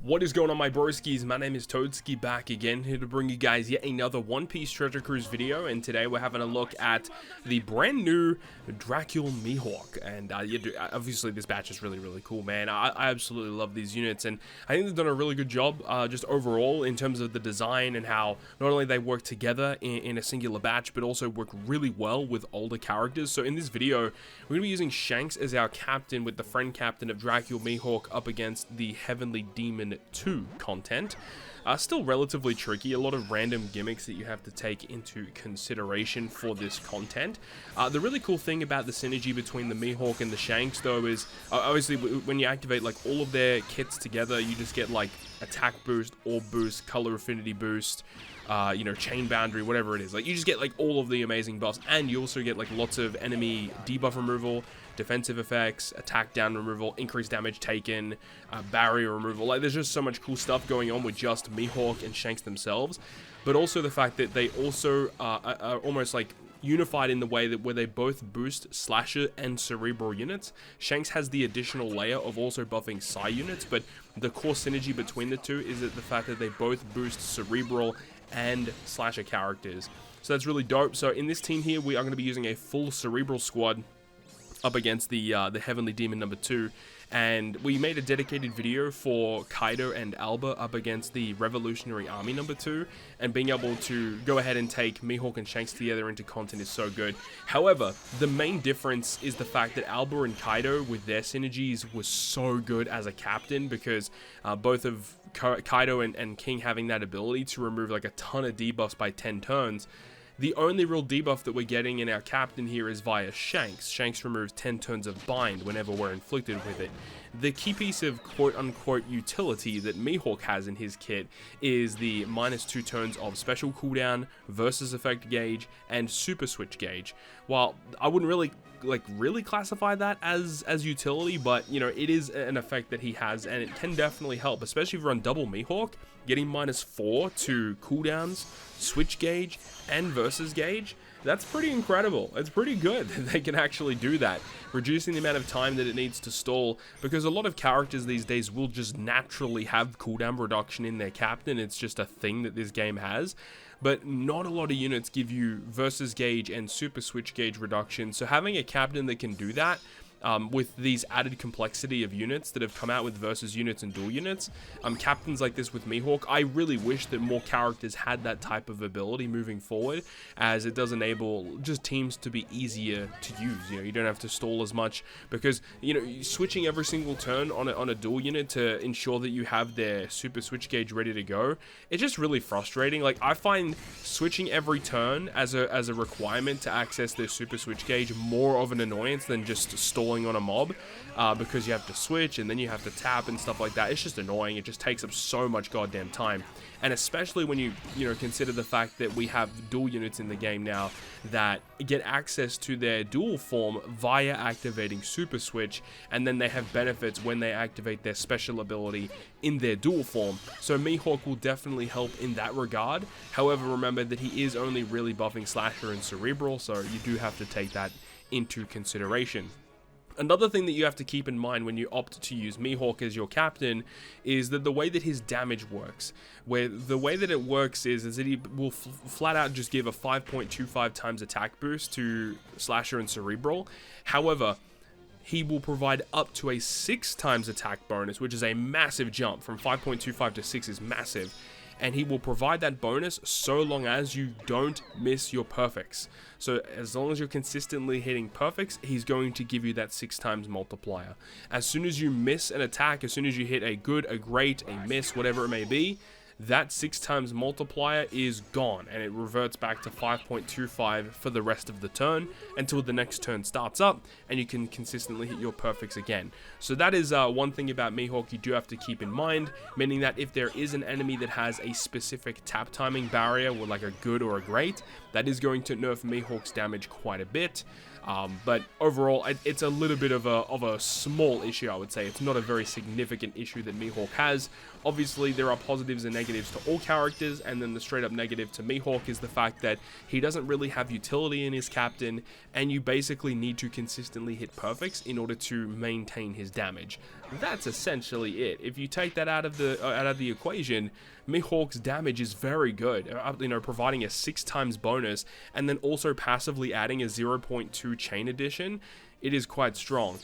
What is going on, my broskies? My name is Toadski, back again here to bring you guys yet another One Piece Treasure Cruise video, and today we're having a look at the brand new Dracula Mihawk. And obviously this batch is really cool, man. I absolutely love these units, and I think they've done a really good job just overall in terms of the design and how not only they work together in a singular batch, but also work really well with older characters. So in this video, we're going to be using Shanks as our captain, with the friend captain of Dracula Mihawk up against the Heavenly Demon 2 content. Still relatively tricky, a lot of random gimmicks that you have to take into consideration for this content. The really cool thing about the synergy between the Mihawk and the Shanks though is obviously when you activate like all of their kits together, you just get like attack boost, orb boost, color affinity boost, you know, chain boundary, whatever it is. Like you just get like all of the amazing buffs, and you also get like lots of enemy debuff removal, defensive effects, attack down removal, increased damage taken, barrier removal. Like there's just so much cool stuff going on with just Mihawk and Shanks themselves, but also the fact that they also are almost like unified in the way that where they both boost slasher and cerebral units. Shanks has the additional layer of also buffing psi units, but the core synergy between the two is that the fact that they both boost cerebral and slasher characters. So that's really dope. So in this team here, we are going to be using a full cerebral squad up against the Heavenly Demon number 2, and we made a dedicated video for Kaido and Alba up against the Revolutionary Army number 2, and being able to go ahead and take Mihawk and Shanks together into content is so good. However, the main difference is the fact that Alba and Kaido with their synergies was so good as a captain, because both of Kaido and King having that ability to remove like a ton of debuffs by 10 turns. The only real debuff that we're getting in our captain here is via Shanks. Shanks removes 10 turns of bind whenever we're inflicted with it. The key piece of quote-unquote utility that Mihawk has in his kit is the -2 turns of special cooldown, versus effect gauge, and super switch gauge. While I wouldn't really classify that as utility, but you know, it is an effect that he has, and it can definitely help, especially if you run double Mihawk. Getting -4 to cooldowns, switch gauge, and versus gauge, that's pretty incredible. It's pretty good that they can actually do that, reducing the amount of time that it needs to stall, because a lot of characters these days will just naturally have cooldown reduction in their captain. It's just a thing that this game has, but not a lot of units give you versus gauge and super switch gauge reduction. So having a captain that can do that, with these added complexity of units that have come out with versus units and dual units, captains like this with Mihawk, I really wish that more characters had that type of ability moving forward, as it does enable just teams to be easier to use. You know, you don't have to stall as much, because you know, switching every single turn on a dual unit to ensure that you have their super switch gauge ready to go, it's just really frustrating. Like I find switching every turn as a requirement to access their super switch gauge more of an annoyance than just stalling on a mob, because you have to switch and then you have to tap and stuff like that. It's just annoying. It just takes up so much goddamn time, and especially when you consider the fact that we have dual units in the game now that get access to their dual form via activating super switch, and then they have benefits when they activate their special ability in their dual form. So Mihawk will definitely help in that regard. However, remember that he is only really buffing slasher and cerebral, so you do have to take that into consideration. Another thing that you have to keep in mind when you opt to use Mihawk as your captain is that the way that his damage works, where the way that it works is that he will flat out just give a 5.25 times attack boost to slasher and cerebral. However, he will provide up to a 6 times attack bonus, which is a massive jump. From 5.25 to 6 is massive. And he will provide that bonus so long as you don't miss your perfects. So as long as you're consistently hitting perfects, he's going to give you that 6 times multiplier. As soon as you miss an attack, as soon as you hit a good, a great, a miss, whatever it may be, that 6 times multiplier is gone, and it reverts back to 5.25 for the rest of the turn until the next turn starts up and you can consistently hit your perfects again. So that is one thing about Mihawk you do have to keep in mind, meaning that if there is an enemy that has a specific tap timing barrier with like a good or a great, that is going to nerf Mihawk's damage quite a bit. But overall, it's a little bit of a small issue, I would say. It's not a very significant issue that Mihawk has. Obviously, there are positives and negatives to all characters, and then the straight up negative to Mihawk is the fact that he doesn't really have utility in his captain, and you basically need to consistently hit perfects in order to maintain his damage. that's essentially it. If you take that out of the equation, Mihawk's damage is very good, you know, providing a 6 times bonus, and then also passively adding a 0.2 chain addition. It is quite strong.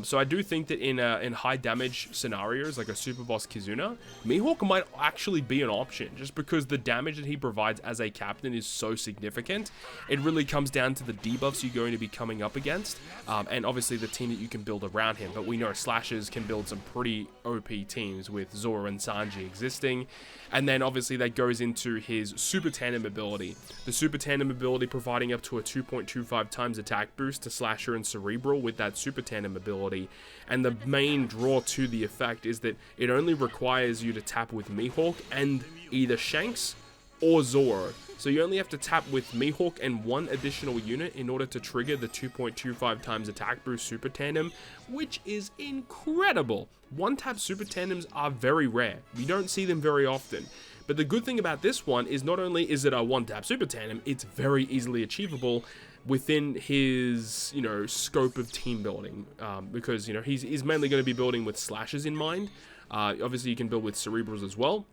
So I do think that in high damage scenarios like a Super Boss Kizuna, Mihawk might actually be an option, just because the damage that he provides as a captain is so significant. It really comes down to the debuffs you're going to be coming up against, and obviously the team that you can build around him. But we know Slashers can build some pretty OP teams with Zora and Sanji existing, and then obviously that goes into his Super Tandem ability. The Super Tandem ability providing up to a 2.25 times attack boost to Slasher and Cerebral with that Super Tandem ability, and the main draw to the effect is that it only requires you to tap with Mihawk and either Shanks or Zoro. So you only have to tap with Mihawk and 1 additional unit in order to trigger the 2.25 times attack boost Super Tandem, which is incredible. 1-tap Super Tandems are very rare. You don't see them very often. But the good thing about this one is not only is it a 1-tap Super Tandem, it's very easily achievable within his, you know, scope of team building, because, you know, he's mainly going to be building with Slashers in mind. Obviously you can build with Cerebrals as well,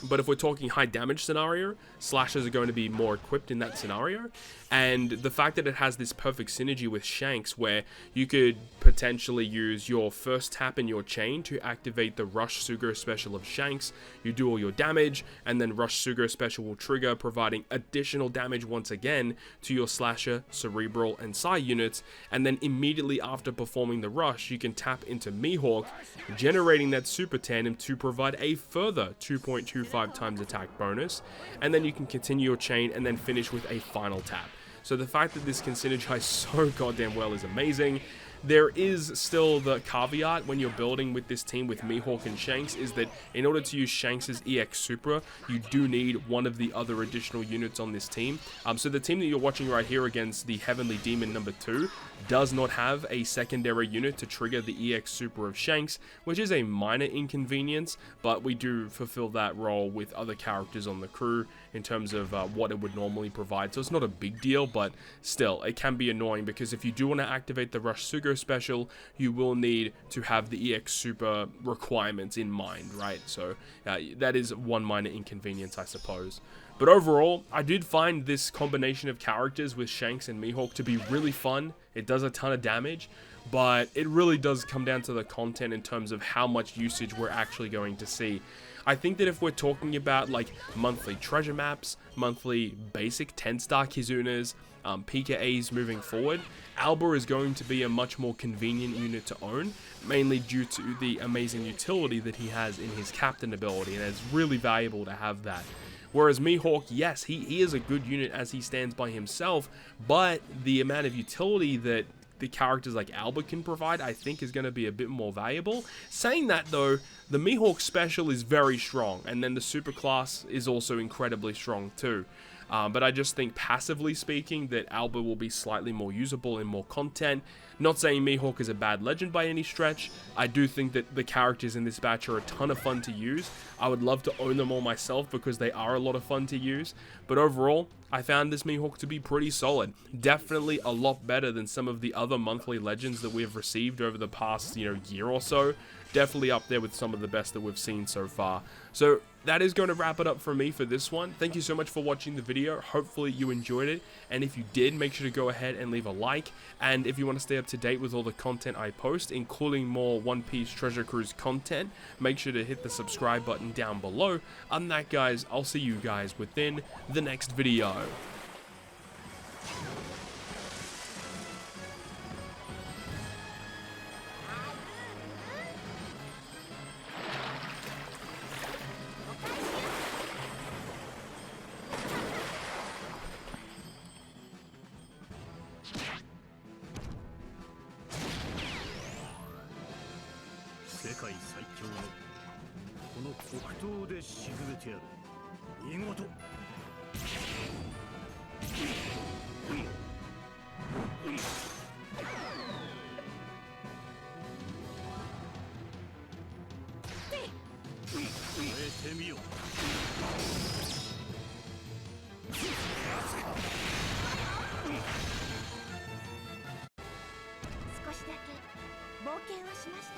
but if we're talking high damage scenario, Slashers are going to be more equipped in that scenario. And the fact that it has this perfect synergy with Shanks, where you could potentially use your first tap in your chain to activate the Rush Sugo special of Shanks. You do all your damage, and then Rush Sugo special will trigger, providing additional damage once again to your Slasher, Cerebral, and Psy units. And then immediately after performing the Rush, you can tap into Mihawk, generating that Super Tandem to provide a further 2.25 times attack bonus. And then you can continue your chain and then finish with a final tap. So the fact that this can synergize so goddamn well is amazing. There is still the caveat when you're building with this team with Mihawk and Shanks, is that in order to use Shanks' EX Supra, you do need one of the other additional units on this team. So the team that you're watching right here against the Heavenly Demon number 2 does not have a secondary unit to trigger the EX Supra of Shanks, which is a minor inconvenience, but we do fulfill that role with other characters on the crew in terms of what it would normally provide. So it's not a big deal, but still, it can be annoying, because if you do want to activate the Rush Sugo special, you will need to have the EX Super requirements in mind, right? So that is one minor inconvenience, I suppose. But overall, I did find this combination of characters with Shanks and Mihawk to be really fun. It does a ton of damage, but it really does come down to the content in terms of how much usage we're actually going to see. I think that if we're talking about like monthly treasure maps, monthly basic 10-star Kizunas, PKAs moving forward, Alba is going to be a much more convenient unit to own, mainly due to the amazing utility that he has in his captain ability, and it's really valuable to have that. Whereas Mihawk, yes, he is a good unit as he stands by himself, but the amount of utility that the characters like Alba can provide, I think, is going to be a bit more valuable. Saying that though, the Mihawk special is very strong, and then the super class is also incredibly strong too. But I just think, passively speaking, that Alba will be slightly more usable in more content. Not saying Mihawk is a bad legend by any stretch. I do think that the characters in this batch are a ton of fun to use. I would love to own them all myself because they are a lot of fun to use. But overall, I found this Mihawk to be pretty solid. Definitely a lot better than some of the other monthly legends that we have received over the past, year or so. Definitely up there with some of the best that we've seen so far. So that is going to wrap it up for me for this one. Thank you so much for watching the video. Hopefully you enjoyed it. And if you did, make sure to go ahead and leave a like. And if you want to stay up to date with all the content I post, including more One Piece Treasure Cruise content, make sure to hit the subscribe button down below. Other than that, guys, I'll see you guys within the next video. 世界最強のこの黒刀で沈めてやる。見事。燃えてみよ。少しだけ冒険をしました。